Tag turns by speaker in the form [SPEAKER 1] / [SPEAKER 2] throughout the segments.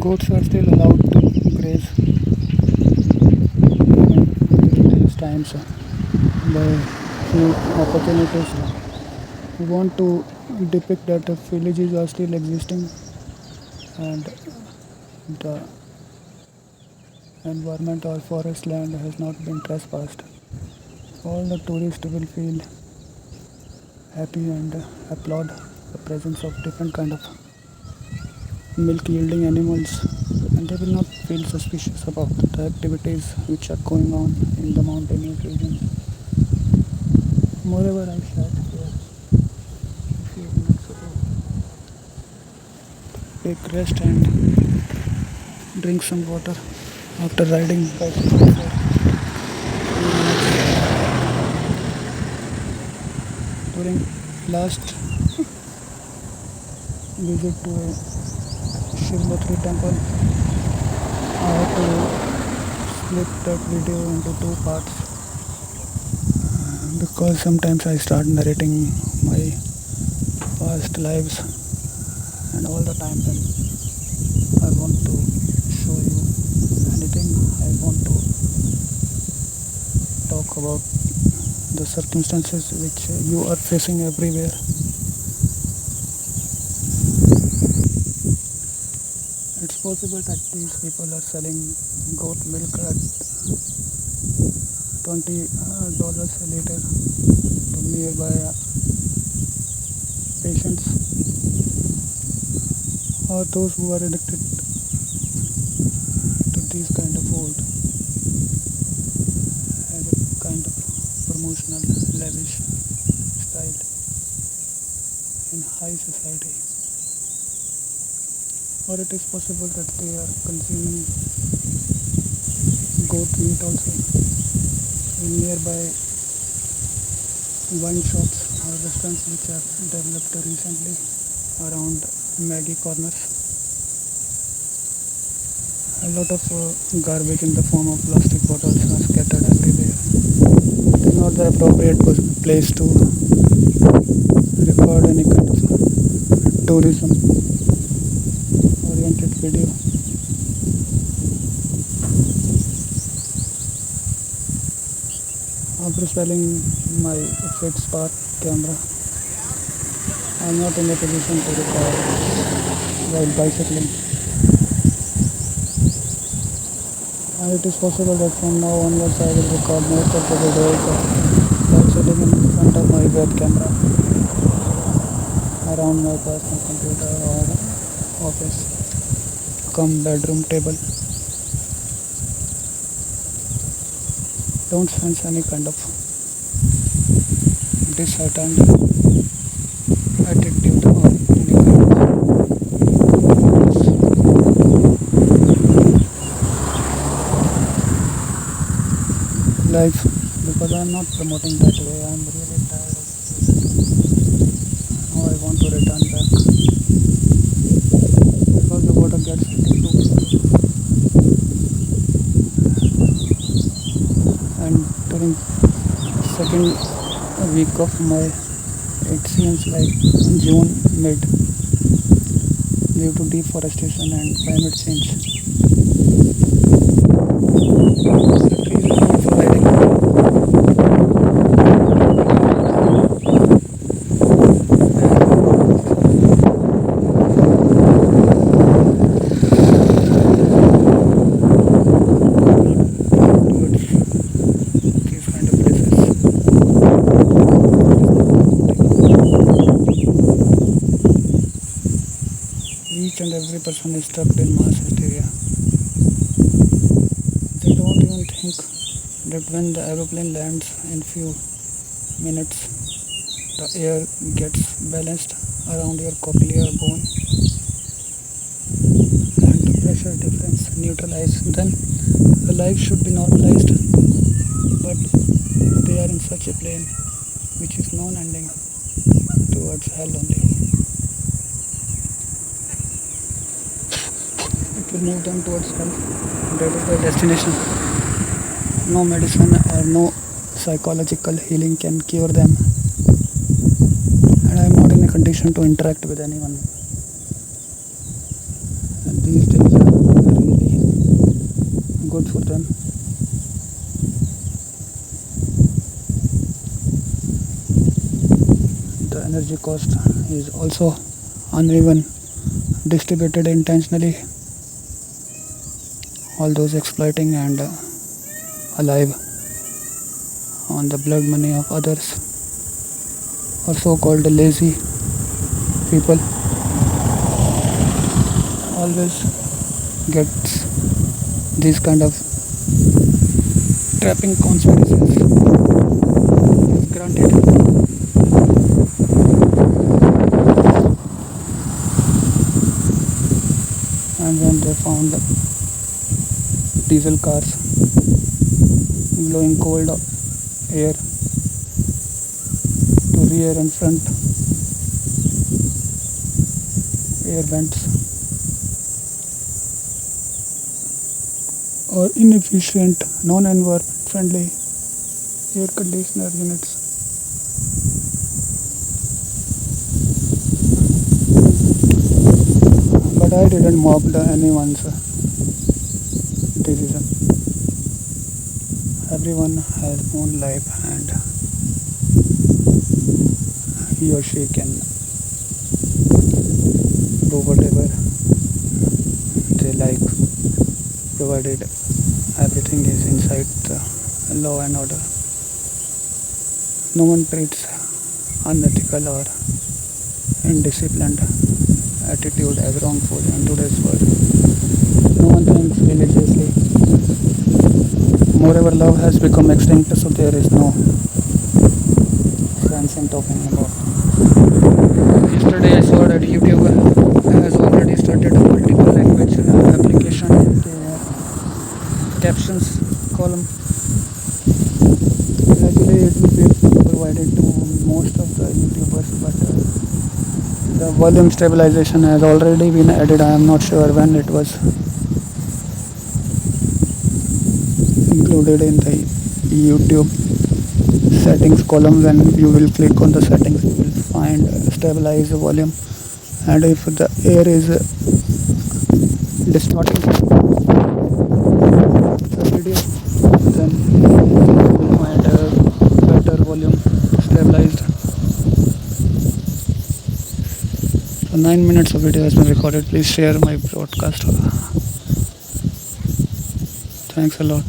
[SPEAKER 1] Goats are still allowed to graze in these times by few opportunities. We want to depict that the villages are still existing and the environment or forest land has not been trespassed. All the tourists will feel happy and applaud the presence of different kind of milk yielding animals, and they will not feel suspicious about the activities which are going on in the mountainous region. Moreover, I sat here a few minutes ago, take rest and drink some water after riding bicycle for few minutes. During last visit to a Shivratri temple, I had to split that video into two parts because sometimes I start narrating my past lives and all the time when I want to show you anything, I want to talk about the circumstances which you are facing everywhere. It's possible that these people are selling goat milk at $20 a liter to nearby patients or those who are addicted to these kind of food as a kind of promotional lavish style in high society. Or it is possible that they are consuming goat meat also in nearby wine shops or restaurants which have developed recently around Maggie corners. A lot of garbage in the form of plastic bottles are scattered everywhere. It is not the appropriate place to record any kind of tourism oriented video. After selling my Fit Spark camera, I am not in a position to record while bicycling. And it is possible that from now onwards I will record most of the videos while sitting in front of my web camera around my personal computer or office come bedroom table. Don't sense any kind of disheartened attitude or any kind of life because I am not promoting that way. I am really tired of this. Now I want to return back because the water gets into loop. And during second week of my, it seems like June mid, due to deforestation and climate change, the trees are not providing these kind of places. Each and every person is stuck in mass hysteria. They don't even think that when the aeroplane lands in few minutes, the air gets balanced around your cochlear bone and the pressure difference neutralized. Then the life should be normalized, but they are in such a plane which is non-ending towards hell only. It will move them towards hell. That is their destination. No medicine or no psychological healing can cure them. And I am not in a condition to interact with anyone. And these days energy cost is also uneven, distributed intentionally. All those exploiting and alive on the blood money of others, or so-called lazy people, always gets these kind of trapping conspiracies granted. And when they found diesel cars blowing cold air to rear and front air vents, or inefficient, non-environment friendly air conditioner units, but I didn't mock anyone's decision. Everyone has own life and he or she can do whatever they like, provided everything is inside the law and order. No one treats unethical or indisciplined attitude as wrongful in today's world. No one thinks religiously. Moreover, love has become extinct, so there is no sense in talking about. Yesterday I saw that YouTube has already started a multiple language application in the captions column. Gradually it will be provided to most of the YouTubers, but the volume stabilization has already been added. I am not sure when it was included in the YouTube settings column. When you will click on the settings, you will find stabilize the volume, and if the air is distorting the video, then you will find a better volume stabilized. So 9 minutes of video has been recorded. Please share my broadcast. Thanks a lot.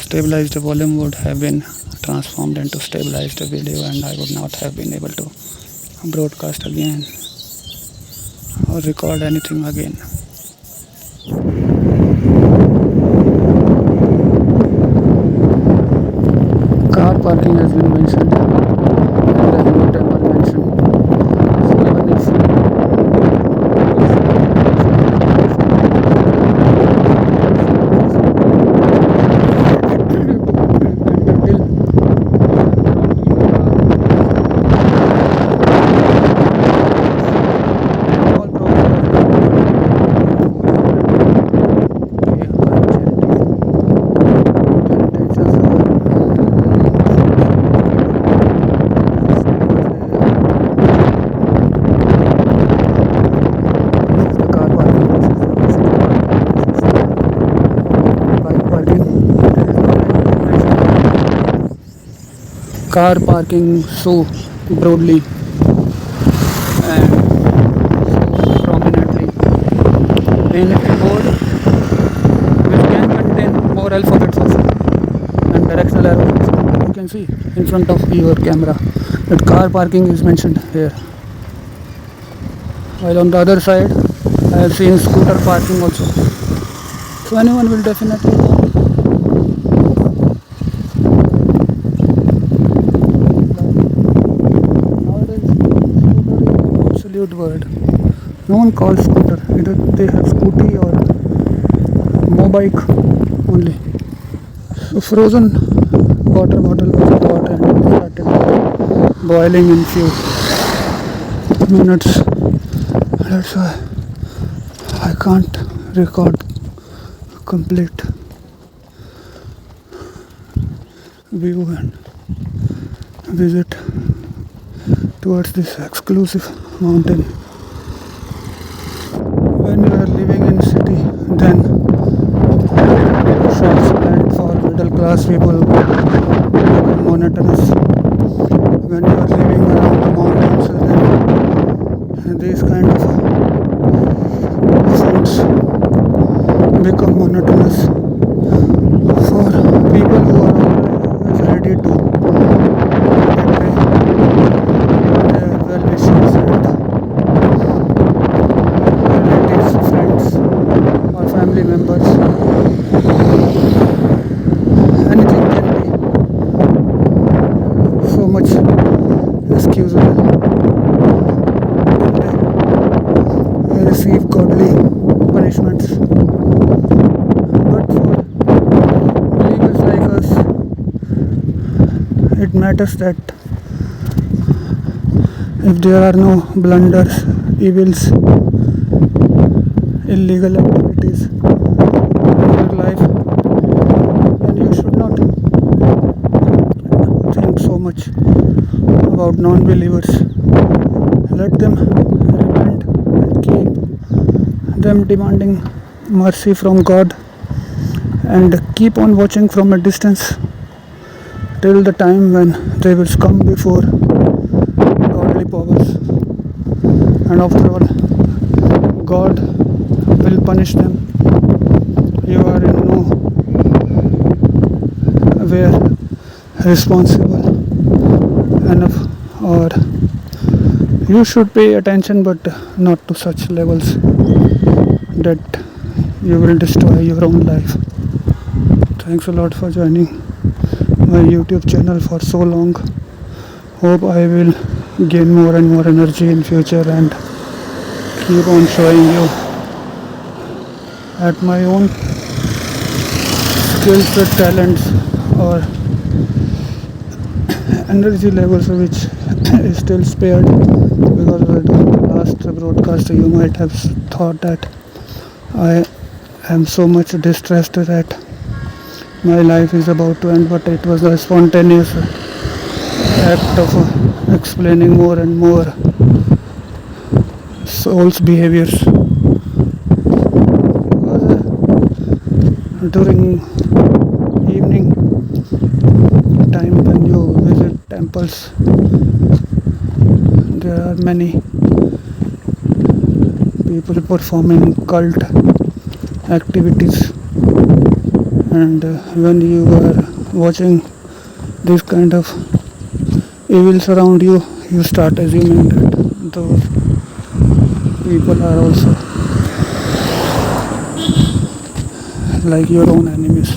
[SPEAKER 1] Stabilized volume would have been transformed into stabilized video, and I would not have been able to broadcast again or record anything again. Car parking has been mentioned. There has not ever mentioned. So even if car parking so broadly and so prominently in a board which can contain more alphabets also and directional arrows. You can see in front of your camera that car parking is mentioned here, while on the other side I have seen scooter parking also. So anyone will definitely know. Word. No one calls scooter. Either they have scooty or mobike only. So frozen water bottle was bought and started boiling in few minutes. That's why I can't record complete view and visit towards this exclusive mountain. When you are living in city, then shops meant for middle class people become monotonous. When you are living these kind of sounds become monotonous for people who are always ready to betray their well-wishers and relatives, friends, or family members. Anything can be so much excusable till they receive godly punishments. But for believers like us, it matters that if there are no blunders, evils, illegal activities in your life, then you should not think so much about non-believers. Let them repent and keep them demanding mercy from God, and keep on watching from a distance till the time when they will come before godly powers. And after all, God will punish them. You are in no way responsible enough, or you should pay attention, but not to such levels that you will destroy your own life. Thanks a lot for joining my YouTube channel for so long. Hope I will gain more and more energy in future and keep on showing you at my own skills, talents, or energy levels which is still spared, because during the last broadcast you might have thought that I am so much distressed that my life is about to end, but it was a spontaneous act of explaining more and more soul's behaviors. During evening time when you visit temples, there are many people performing cult activities, and when you are watching this kind of evils around you, you start assuming that those people are also like your own enemies.